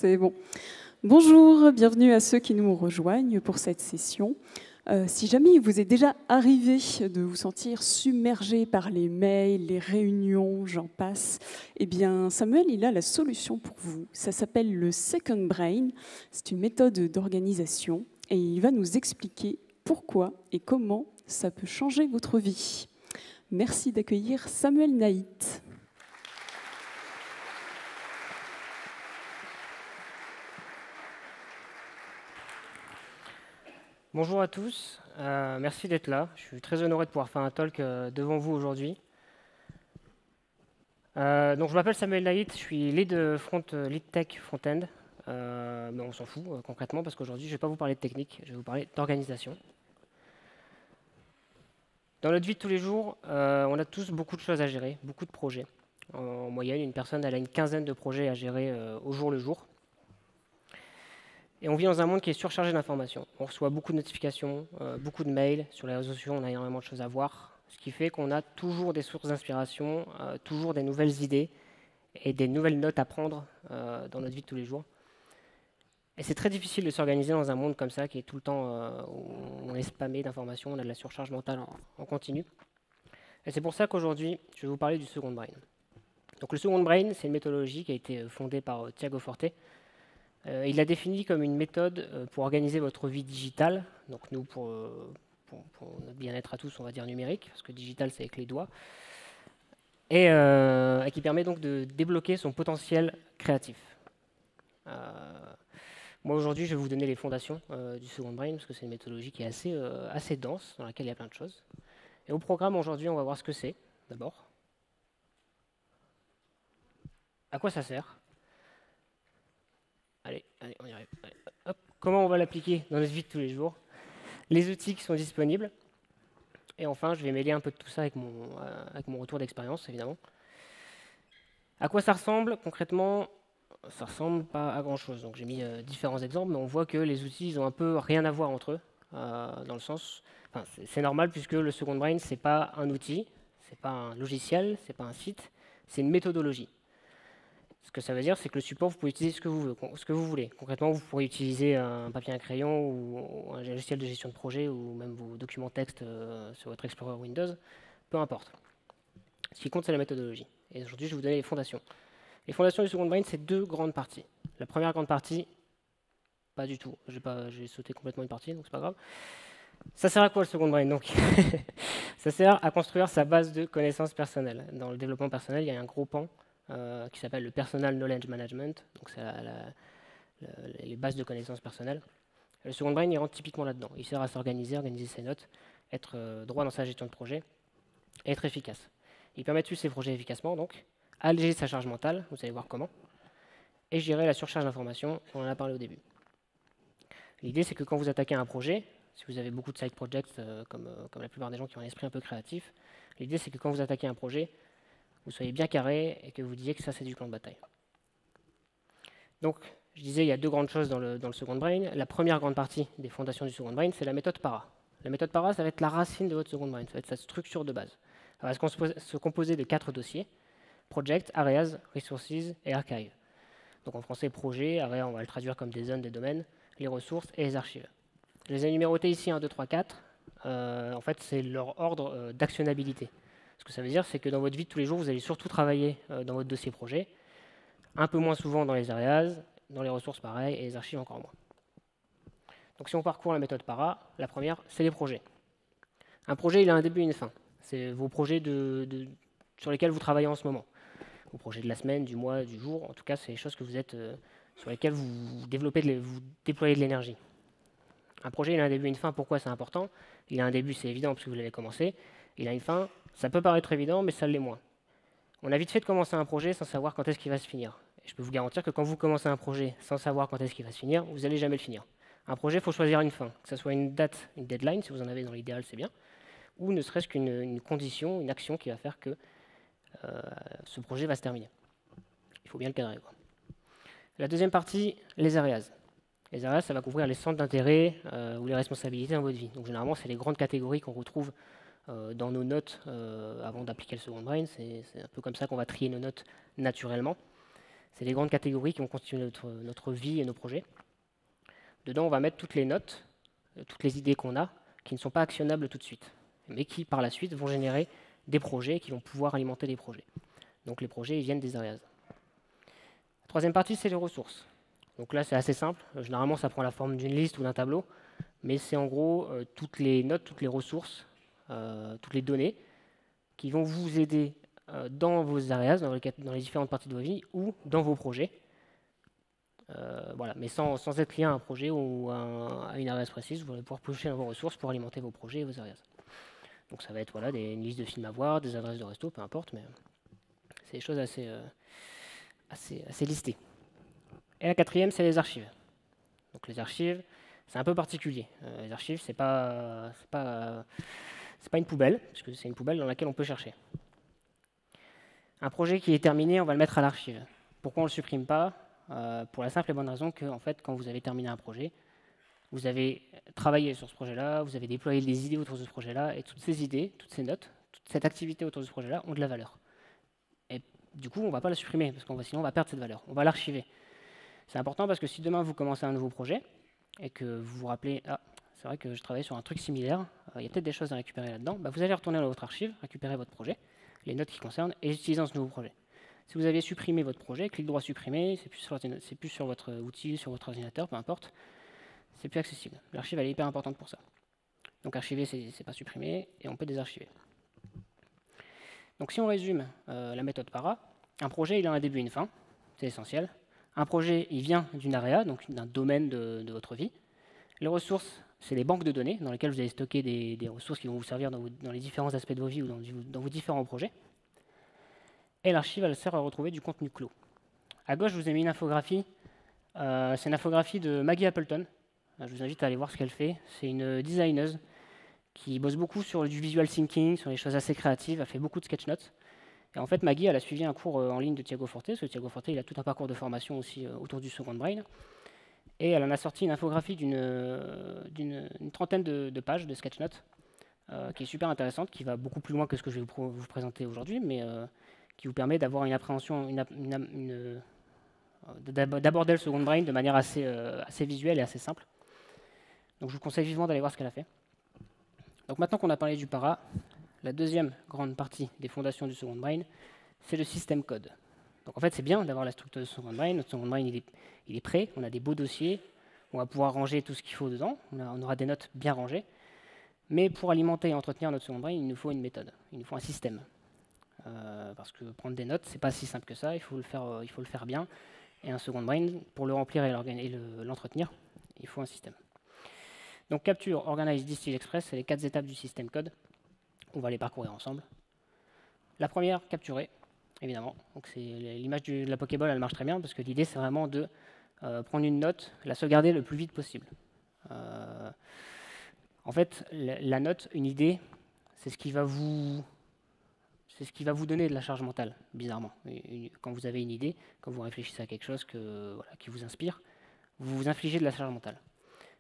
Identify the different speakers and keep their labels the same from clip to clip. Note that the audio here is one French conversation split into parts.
Speaker 1: C'est bon. Bonjour, bienvenue à ceux qui nous rejoignent pour cette session. Si jamais il vous est déjà arrivé de vous sentir submergé par les mails, les réunions, j'en passe, eh bien Samuel, il a la solution pour vous. Ça s'appelle le Second Brain. C'est une méthode d'organisation et il va nous expliquer pourquoi et comment ça peut changer votre vie. Merci d'accueillir Samuel Naït.
Speaker 2: Bonjour à tous, merci d'être là. Je suis très honoré de pouvoir faire un talk devant vous aujourd'hui. Donc je m'appelle Samuel Naït, je suis lead tech front-end. Mais on s'en fout concrètement parce qu'aujourd'hui je ne vais pas vous parler de technique, je vais vous parler d'organisation. Dans notre vie de tous les jours, on a tous beaucoup de choses à gérer, beaucoup de projets. En moyenne, une personne elle a une quinzaine de projets à gérer au jour le jour. Et on vit dans un monde qui est surchargé d'informations. On reçoit beaucoup de notifications, beaucoup de mails. Sur les réseaux sociaux, on a énormément de choses à voir. Ce qui fait qu'on a toujours des sources d'inspiration, toujours des nouvelles idées et des nouvelles notes à prendre dans notre vie de tous les jours. Et c'est très difficile de s'organiser dans un monde comme ça, qui est tout le temps où on est spammé d'informations, on a de la surcharge mentale en continu. Et c'est pour ça qu'aujourd'hui, je vais vous parler du Second Brain. Donc le Second Brain, c'est une méthodologie qui a été fondée par Tiago Forte. Il l'a défini comme une méthode pour organiser votre vie digitale. Donc nous, pour notre bien-être à tous, on va dire numérique, parce que digital, c'est avec les doigts. Et qui permet donc de débloquer son potentiel créatif. Moi, aujourd'hui, je vais vous donner les fondations du Second Brain, parce que c'est une méthodologie qui est assez dense, dans laquelle il y a plein de choses. Et au programme, aujourd'hui, on va voir ce que c'est, d'abord. À quoi ça sert? Allez, on y arrive. Allez, hop. Comment on va l'appliquer dans notre vie de tous les jours? Les outils qui sont disponibles. Et enfin, je vais mêler un peu de tout ça avec mon retour d'expérience, évidemment. À quoi ça ressemble concrètement? Ça ressemble pas à grand-chose. Donc j'ai mis différents exemples, mais on voit que les outils, ils ont un peu rien à voir entre eux, dans le sens... Enfin, c'est normal puisque le Second Brain, c'est pas un outil, c'est pas un logiciel, c'est pas un site, c'est une méthodologie. Ce que ça veut dire, c'est que le support, vous pouvez utiliser ce que vous voulez. Concrètement, vous pourrez utiliser un papier à un crayon ou un logiciel de gestion de projet ou même vos documents texte sur votre Explorer Windows, peu importe. Ce qui compte, c'est la méthodologie. Et aujourd'hui, je vais vous donner les fondations. Les fondations du Second Brain, c'est deux grandes parties. La première grande partie, pas du tout. J'ai sauté complètement une partie, donc c'est pas grave. Ça sert à quoi le Second Brain donc? Ça sert à construire sa base de connaissances personnelles. Dans le développement personnel, il y a un gros pan qui s'appelle le Personal Knowledge Management, donc c'est les bases de connaissances personnelles. Le Second Brain, il rentre typiquement là-dedans. Il sert à s'organiser, organiser ses notes, être droit dans sa gestion de projet, et être efficace. Il permet de suivre ses projets efficacement, donc, alléger sa charge mentale, vous allez voir comment, et gérer la surcharge d'informations, on en a parlé au début. L'idée, c'est que quand vous attaquez un projet, si vous avez beaucoup de side projects, comme la plupart des gens qui ont un esprit un peu créatif, l'idée, c'est que quand vous attaquez un projet, vous soyez bien carré et que vous disiez que ça, c'est du plan de bataille. Donc, je disais, il y a deux grandes choses dans le Second Brain. La première grande partie des fondations du Second Brain, c'est la méthode PARA. La méthode PARA, ça va être la racine de votre Second Brain, ça va être sa structure de base. Elle va se composer de 4 dossiers: Project, Areas, Resources et Archive. Donc en français, projet, area, on va le traduire comme des zones, des domaines, les ressources et les archives. Je les ai numérotés ici, 1, 2, 3, 4. En fait, c'est leur ordre d'actionnabilité. Ce que ça veut dire, c'est que dans votre vie de tous les jours, vous allez surtout travailler dans votre dossier projet, un peu moins souvent dans les areas, dans les ressources pareil, et les archives encore moins. Donc si on parcourt la méthode PARA, la première, c'est les projets. Un projet, il a un début et une fin. C'est vos projets sur lesquels vous travaillez en ce moment. Vos projets de la semaine, du mois, du jour, en tout cas, c'est les choses que vous êtes, sur lesquelles vous déployez de l'énergie. Un projet, il a un début et une fin. Pourquoi c'est important? Il a un début, c'est évident, parce que vous l'avez commencé. Il a une fin, ça peut paraître évident, mais ça l'est moins. On a vite fait de commencer un projet sans savoir quand est-ce qu'il va se finir. Et je peux vous garantir que quand vous commencez un projet sans savoir quand est-ce qu'il va se finir, vous n'allez jamais le finir. Un projet, il faut choisir une fin, que ce soit une date, une deadline, si vous en avez dans l'idéal, c'est bien, ou ne serait-ce qu'une condition, une action qui va faire que ce projet va se terminer. Il faut bien le cadrer, quoi. La deuxième partie, les areas. Les areas, ça va couvrir les centres d'intérêt ou les responsabilités dans votre vie. Donc généralement, c'est les grandes catégories qu'on retrouve dans nos notes avant d'appliquer le Second Brain. C'est un peu comme ça qu'on va trier nos notes naturellement. C'est les grandes catégories qui vont constituer notre vie et nos projets. Dedans, on va mettre toutes les notes, toutes les idées qu'on a, qui ne sont pas actionnables tout de suite, mais qui, par la suite, vont générer des projets qui vont pouvoir alimenter des projets. Donc les projets, ils viennent des areas. La troisième partie, c'est les ressources. Donc là, c'est assez simple. Généralement, ça prend la forme d'une liste ou d'un tableau, mais c'est en gros toutes les notes, toutes les ressources, toutes les données qui vont vous aider dans vos areas, dans les différentes parties de vos vies ou dans vos projets. Voilà. Mais sans être lié à un projet ou à une areas précise, vous allez pouvoir piocher dans vos ressources pour alimenter vos projets et vos areas. Donc ça va être une liste de films à voir, des adresses de resto, peu importe, mais c'est des choses assez listées. Et la quatrième, c'est les archives. Donc les archives, c'est un peu particulier. Les archives, c'est pas une poubelle, puisque c'est une poubelle dans laquelle on peut chercher. Un projet qui est terminé, on va le mettre à l'archive. Pourquoi on ne le supprime pas? Pour la simple et bonne raison que, en fait, quand vous avez terminé un projet, vous avez travaillé sur ce projet-là, vous avez déployé des idées autour de ce projet-là, et toutes ces idées, toutes ces notes, toute cette activité autour de ce projet-là ont de la valeur. Et du coup, on ne va pas la supprimer, parce que sinon on va perdre cette valeur. On va l'archiver. C'est important parce que si demain vous commencez un nouveau projet, et que vous vous rappelez, ah, c'est vrai que je travaillais sur un truc similaire, il y a peut-être des choses à récupérer là-dedans, vous allez retourner dans votre archive, récupérer votre projet, les notes qui concernent, et utiliser dans ce nouveau projet. Si vous avez supprimé votre projet, clic droit supprimer, c'est plus sur votre outil, sur votre ordinateur, peu importe, c'est plus accessible. L'archive, elle est hyper importante pour ça. Donc archiver, c'est pas supprimer, et on peut désarchiver. Donc si on résume la méthode PARA, un projet, il a un début et une fin, c'est essentiel. Un projet, il vient d'une area, donc d'un domaine de votre vie. Les ressources, c'est les banques de données dans lesquelles vous allez stocker des ressources qui vont vous servir dans les différents aspects de vos vies ou dans vos différents projets. Et l'archive, elle sert à retrouver du contenu clos. À gauche, je vous ai mis une infographie. C'est une infographie de Maggie Appleton. Je vous invite à aller voir ce qu'elle fait. C'est une designeuse qui bosse beaucoup sur du visual thinking, sur les choses assez créatives. Elle fait beaucoup de sketch notes. Et en fait, Maggie, elle a suivi un cours en ligne de Thiago Forte, parce que Thiago Forte, il a tout un parcours de formation aussi autour du second brain. Et elle en a sorti une infographie d'une trentaine de pages de sketch notes, qui est super intéressante, qui va beaucoup plus loin que ce que je vais vous présenter aujourd'hui, mais qui vous permet d'avoir une appréhension, d'aborder le second brain de manière assez visuelle et assez simple. Donc je vous conseille vivement d'aller voir ce qu'elle a fait. Donc maintenant qu'on a parlé du para, la deuxième grande partie des fondations du second brain, c'est le système code. Donc en fait, c'est bien d'avoir la structure de second brain. Notre second brain, il est prêt. On a des beaux dossiers. On va pouvoir ranger tout ce qu'il faut dedans. On aura des notes bien rangées. Mais pour alimenter et entretenir notre second brain, il nous faut une méthode. Il nous faut un système. Parce que prendre des notes, c'est pas si simple que ça. Il faut le faire bien. Et un second brain, pour le remplir et l'entretenir, il faut un système. Donc capture, organize, distill, express, c'est les 4 étapes du système code. On va les parcourir ensemble. La première, capturer, évidemment. Donc c'est l'image de la Pokéball, elle marche très bien parce que l'idée c'est vraiment de prendre une note, la sauvegarder le plus vite possible. En fait, la note, une idée, c'est ce qui va vous donner de la charge mentale, bizarrement. Quand vous avez une idée, quand vous réfléchissez à quelque chose qui vous inspire, vous vous infligez de la charge mentale.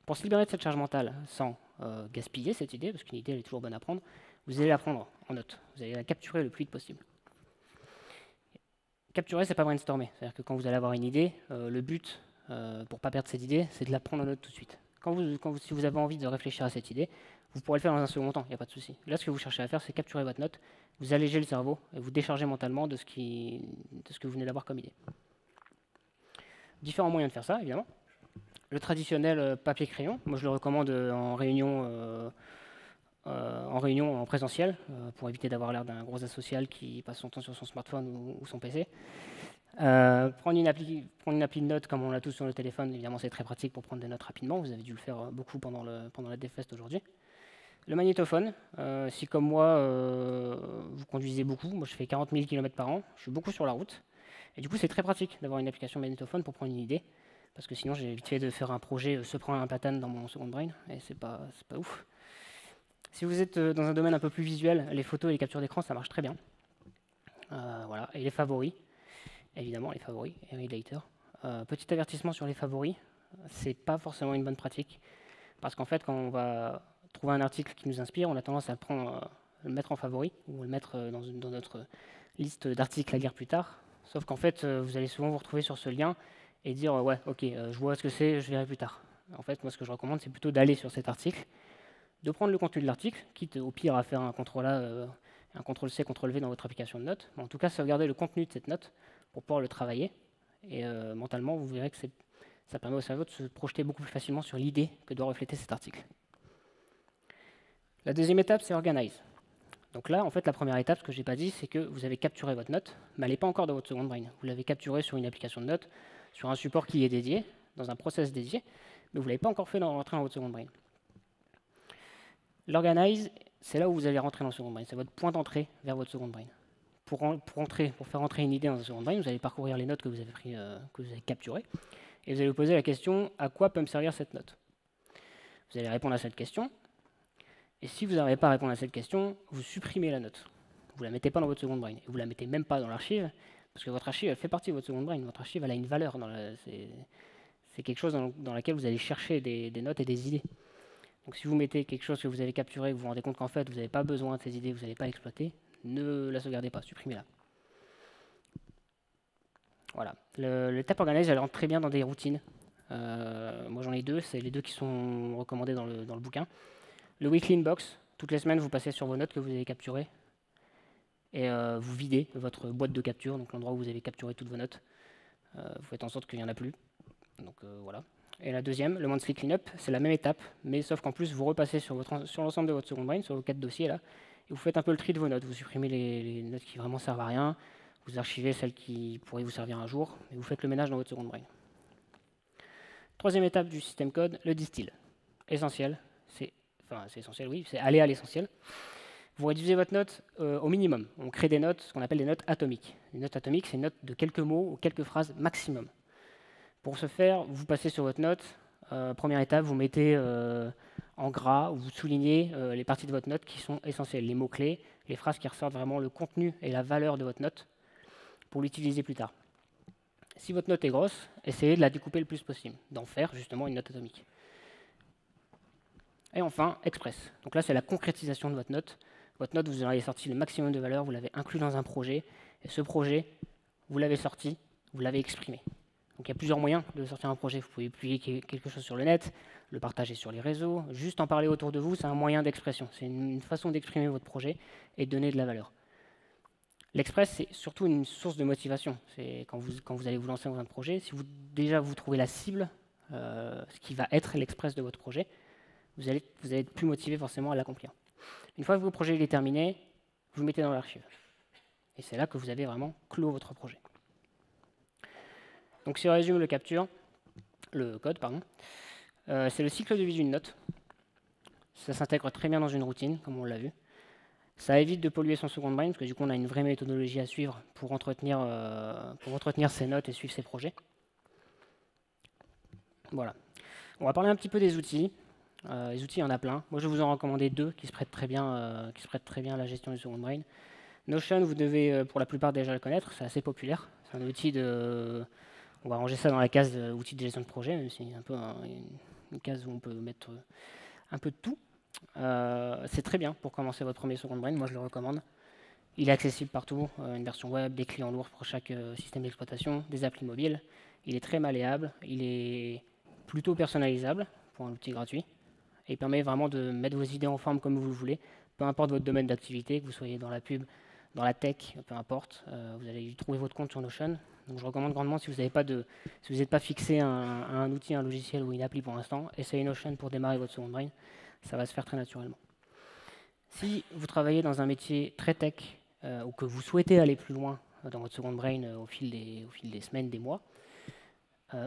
Speaker 2: Pour se libérer de cette charge mentale sans gaspiller cette idée, parce qu'une idée elle est toujours bonne à prendre, vous allez la prendre en note. Vous allez la capturer le plus vite possible. Capturer, c'est pas brainstormer. C'est-à-dire que quand vous allez avoir une idée, le but, pour ne pas perdre cette idée, c'est de la prendre en note tout de suite. Si vous avez envie de réfléchir à cette idée, vous pourrez le faire dans un second temps, il n'y a pas de souci. Là, ce que vous cherchez à faire, c'est capturer votre note, vous allégez le cerveau et vous déchargez mentalement de ce que vous venez d'avoir comme idée. Différents moyens de faire ça, évidemment. Le traditionnel papier-crayon, moi je le recommande en réunion en présentiel, pour éviter d'avoir l'air d'un gros asocial qui passe son temps sur son smartphone ou son PC. Prendre une appli de notes comme on l'a tous sur le téléphone, évidemment c'est très pratique pour prendre des notes rapidement, vous avez dû le faire beaucoup pendant la DevFest aujourd'hui. Le magnétophone, si comme moi vous conduisez beaucoup, moi je fais 40 000 km par an, je suis beaucoup sur la route, et du coup c'est très pratique d'avoir une application magnétophone pour prendre une idée, parce que sinon j'ai vite fait de faire un projet se prendre un platane dans mon second brain, et c'est pas ouf. Si vous êtes dans un domaine un peu plus visuel, les photos et les captures d'écran, ça marche très bien. Voilà. Et les favoris, évidemment, les favoris, et highlighter. Petit avertissement sur les favoris, c'est pas forcément une bonne pratique, parce qu'en fait, quand on va trouver un article qui nous inspire, on a tendance à le mettre en favori, ou le mettre dans notre liste d'articles à lire plus tard. Sauf qu'en fait, vous allez souvent vous retrouver sur ce lien et dire ouais, ok, je vois ce que c'est, je verrai plus tard. En fait, moi, ce que je recommande, c'est plutôt d'aller sur cet article, de prendre le contenu de l'article, quitte au pire à faire un CTRL A, un CTRL-C, CTRL-V dans votre application de notes. Mais en tout cas, sauvegarder le contenu de cette note pour pouvoir le travailler. Et mentalement, vous verrez que ça permet au cerveau de se projeter beaucoup plus facilement sur l'idée que doit refléter cet article. La deuxième étape, c'est Organize. Donc là, en fait, la première étape, ce que je n'ai pas dit, c'est que vous avez capturé votre note, mais elle n'est pas encore dans votre second brain. Vous l'avez capturée sur une application de notes, sur un support qui est dédié, dans un process dédié, mais vous ne l'avez pas encore fait rentrer dans votre second brain. L'Organize, c'est là où vous allez rentrer dans le second brain. C'est votre point d'entrée vers votre second brain. Pour faire entrer une idée dans le second brain, vous allez parcourir les notes que vous avez capturées, et vous allez vous poser la question, à quoi peut me servir cette note? Vous allez répondre à cette question. Et si vous n'arrivez pas à répondre à cette question, vous supprimez la note. Vous ne la mettez pas dans votre second brain. Et vous ne la mettez même pas dans l'archive, parce que votre archive, elle fait partie de votre second brain. Votre archive, elle a une valeur. C'est quelque chose dans laquelle vous allez chercher des notes et des idées. Donc si vous mettez quelque chose que vous avez capturé, que vous vous rendez compte qu'en fait, vous n'avez pas besoin de ces idées, vous n'allez pas l'exploiter, ne la sauvegardez pas, supprimez-la. Voilà. L'étape Organize, elle rentre très bien dans des routines. Moi, j'en ai deux. C'est les deux qui sont recommandés dans le bouquin. Le Weekly Inbox, toutes les semaines, vous passez sur vos notes que vous avez capturées et vous videz votre boîte de capture, donc l'endroit où vous avez capturé toutes vos notes. Vous faites en sorte qu'il n'y en a plus. Donc voilà. Et la deuxième, le Monthly Cleanup, c'est la même étape, mais sauf qu'en plus, vous repassez sur l'ensemble de votre second brain, sur vos 4 dossiers là, et vous faites un peu le tri de vos notes. Vous supprimez les notes qui vraiment servent à rien, vous archivez celles qui pourraient vous servir un jour, et vous faites le ménage dans votre second brain. Troisième étape du système code, le distill. Essentiel, c'est essentiel, oui, c'est aller à l'essentiel. Vous réduisez votre note au minimum. On crée des notes, ce qu'on appelle des notes atomiques. Une note atomique, c'est une note de quelques mots ou quelques phrases maximum. Pour ce faire, vous passez sur votre note. Première étape, vous mettez en gras ou vous soulignez les parties de votre note qui sont essentielles, les mots-clés, les phrases qui ressortent vraiment le contenu et la valeur de votre note pour l'utiliser plus tard. Si votre note est grosse, essayez de la découper le plus possible, d'en faire justement une note atomique. Et enfin, Express. Donc là, c'est la concrétisation de votre note. Votre note, vous en avez sorti le maximum de valeur, vous l'avez inclus dans un projet, et ce projet, vous l'avez sorti, vous l'avez exprimé. Donc il y a plusieurs moyens de sortir un projet. Vous pouvez publier quelque chose sur le net, le partager sur les réseaux, juste en parler autour de vous, c'est un moyen d'expression. C'est une façon d'exprimer votre projet et de donner de la valeur. L'Express, c'est surtout une source de motivation. C'est quand vous allez vous lancer dans un projet, si vous trouvez la cible, ce qui va être l'Express de votre projet, vous allez être plus motivé forcément à l'accomplir. Une fois que votre projet est terminé, vous le mettez dans l'archive. Et c'est là que vous avez vraiment clos votre projet. Donc si on résume le code, c'est le cycle de vie d'une note. Ça s'intègre très bien dans une routine, comme on l'a vu. Ça évite de polluer son second brain, parce que du coup on a une vraie méthodologie à suivre pour entretenir ses notes et suivre ses projets. Voilà. On va parler un petit peu des outils. Les outils, il y en a plein. Moi, je vais vous en recommander deux qui se prêtent très bien à la gestion du second brain. Notion, vous devez pour la plupart déjà le connaître, c'est assez populaire. C'est un outil on va ranger ça dans la case outils de gestion de projet, même si c'est un peu une case où on peut mettre un peu de tout. C'est très bien pour commencer votre premier second brain, moi je le recommande. Il est accessible partout, une version web, des clients lourds pour chaque système d'exploitation, des applis mobiles. Il est très malléable, il est plutôt personnalisable pour un outil gratuit. Et il permet vraiment de mettre vos idées en forme comme vous le voulez, peu importe votre domaine d'activité, que vous soyez dans la pub, dans la tech, peu importe, vous allez y trouver votre compte sur Notion. Donc je recommande grandement, si vous n'êtes pas fixé à un outil, un logiciel ou une appli pour l'instant, essayez Notion pour démarrer votre second brain, ça va se faire très naturellement. Si vous travaillez dans un métier très tech, ou que vous souhaitez aller plus loin dans votre second brain au fil des semaines, des mois,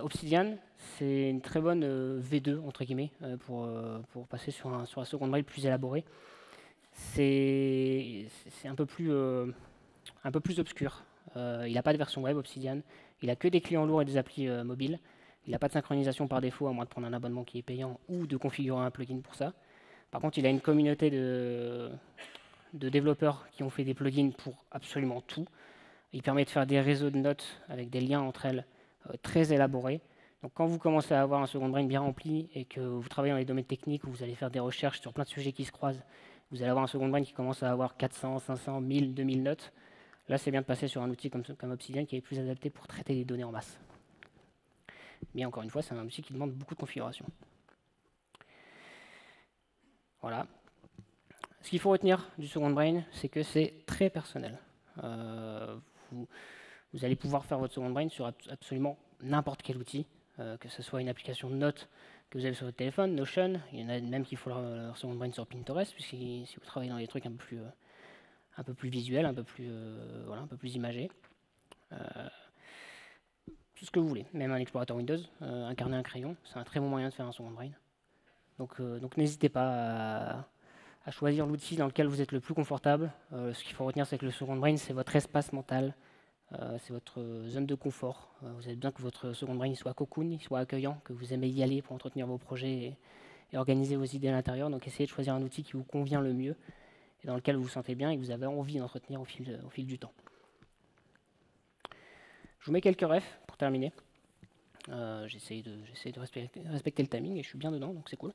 Speaker 2: Obsidian, c'est une très bonne V2 entre guillemets pour passer sur un second brain plus élaboré. C'est un peu plus obscur. Il n'a pas de version web Obsidian. Il n'a que des clients lourds et des applis mobiles. Il n'a pas de synchronisation par défaut, à moins de prendre un abonnement qui est payant ou de configurer un plugin pour ça. Par contre, il a une communauté de développeurs qui ont fait des plugins pour absolument tout. Il permet de faire des réseaux de notes avec des liens entre elles très élaborés. Donc quand vous commencez à avoir un second brain bien rempli et que vous travaillez dans les domaines techniques où vous allez faire des recherches sur plein de sujets qui se croisent, vous allez avoir un second brain qui commence à avoir 400, 500, 1000, 2000 notes. Là, c'est bien de passer sur un outil comme Obsidian qui est plus adapté pour traiter les données en masse. Mais encore une fois, c'est un outil qui demande beaucoup de configuration. Voilà. Ce qu'il faut retenir du Second Brain, c'est que c'est très personnel. Vous allez pouvoir faire votre Second Brain sur absolument n'importe quel outil, que ce soit une application de notes que vous avez sur votre téléphone, Notion. Il y en a même qui font leur Second Brain sur Pinterest, puisque si vous travaillez dans des trucs un peu plus visuels, un peu plus imagés. Tout ce que vous voulez, même un explorateur Windows, incarner un crayon, c'est un très bon moyen de faire un Second Brain. Donc n'hésitez pas à choisir l'outil dans lequel vous êtes le plus confortable. Ce qu'il faut retenir, c'est que le Second Brain, c'est votre espace mental, c'est votre zone de confort. Vous avez besoin que votre Second Brain soit cocoon, il soit accueillant, que vous aimez y aller pour entretenir vos projets et organiser vos idées à l'intérieur. Donc essayez de choisir un outil qui vous convient le mieux et dans lequel vous vous sentez bien et que vous avez envie d'entretenir au fil du temps. Je vous mets quelques refs pour terminer. J'essaie de respecter le timing et je suis bien dedans, donc c'est cool.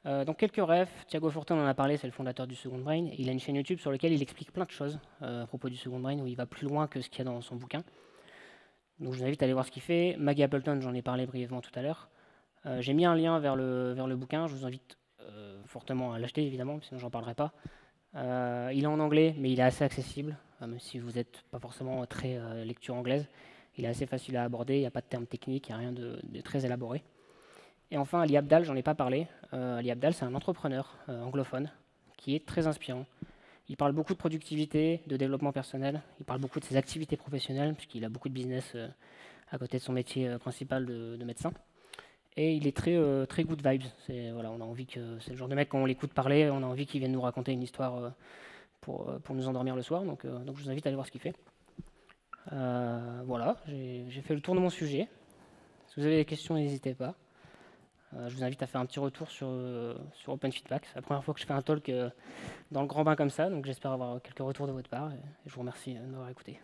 Speaker 2: Donc quelques refs, Thiago Forte, on en a parlé, c'est le fondateur du Second Brain. Il a une chaîne YouTube sur laquelle il explique plein de choses à propos du Second Brain, où il va plus loin que ce qu'il y a dans son bouquin. Donc je vous invite à aller voir ce qu'il fait. Maggie Appleton, j'en ai parlé brièvement tout à l'heure. J'ai mis un lien vers le bouquin, je vous invite fortement à l'acheter évidemment, sinon j'en parlerai pas. Il est en anglais, mais il est assez accessible, même si vous n'êtes pas forcément très lecture anglaise. Il est assez facile à aborder, il n'y a pas de termes techniques, il n'y a rien de très élaboré. Et enfin, Ali Abdaal, j'en ai pas parlé. Ali Abdaal, c'est un entrepreneur anglophone qui est très inspirant. Il parle beaucoup de productivité, de développement personnel. Il parle beaucoup de ses activités professionnelles, puisqu'il a beaucoup de business à côté de son métier principal de médecin. Et il est très good vibes. Voilà, on a envie que c'est le genre de mec, quand on l'écoute parler, on a envie qu'il vienne nous raconter une histoire pour nous endormir le soir. Donc je vous invite à aller voir ce qu'il fait. Voilà, j'ai fait le tour de mon sujet. Si vous avez des questions, n'hésitez pas. Je vous invite à faire un petit retour sur Open Feedback. C'est la première fois que je fais un talk dans le grand bain comme ça, donc j'espère avoir quelques retours de votre part. Et je vous remercie de m'avoir écouté.